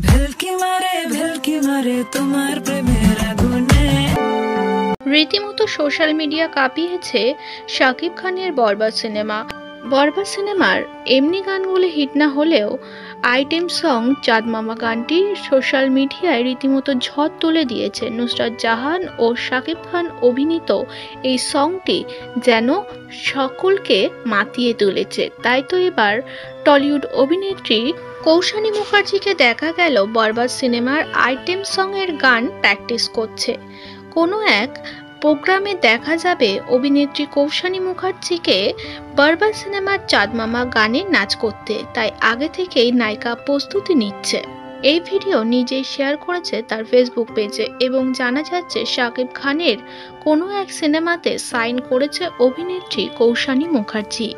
ভেলকি মারে তোমার প্রেমের আগুনে। রীতিমতো সোশ্যাল মিডিয়া কাঁপিয়েছে শাকিব খানের বরবাদ সিনেমা। বরবাদ সিনেমার এমনি গানগুলো হিট না হলেও আইটেম সং চাঁদ মামা গানটি সোশ্যাল মিডিয়ায় রীতিমতো ঝড় তুলে দিয়েছে। নুসরাত জাহান ও শাকিব খান অভিনীত এই সংটি যেন সকলকে মাতিয়ে তুলেছে। তাই তো এবার টলিউড অভিনেত্রী কৌশানী মুখার্জিকে দেখা গেল বরবাদ সিনেমার আইটেম সং এর গান প্র্যাকটিস করছে। কোনো এক প্রোগ্রামে দেখা যাবে অভিনেত্রী কৌশানী মুখার্জিকে বরবাদ সিনেমার চাঁদ মামা গানে নাচ করতে। তাই আগে থেকেই নায়িকা প্রস্তুতি নিচ্ছে। এই ভিডিও নিজেই শেয়ার করেছে তার ফেসবুক পেজে এবং জানা যাচ্ছে শাকিব খানের কোনো এক সিনেমাতে সাইন করেছে অভিনেত্রী কৌশানী মুখার্জি।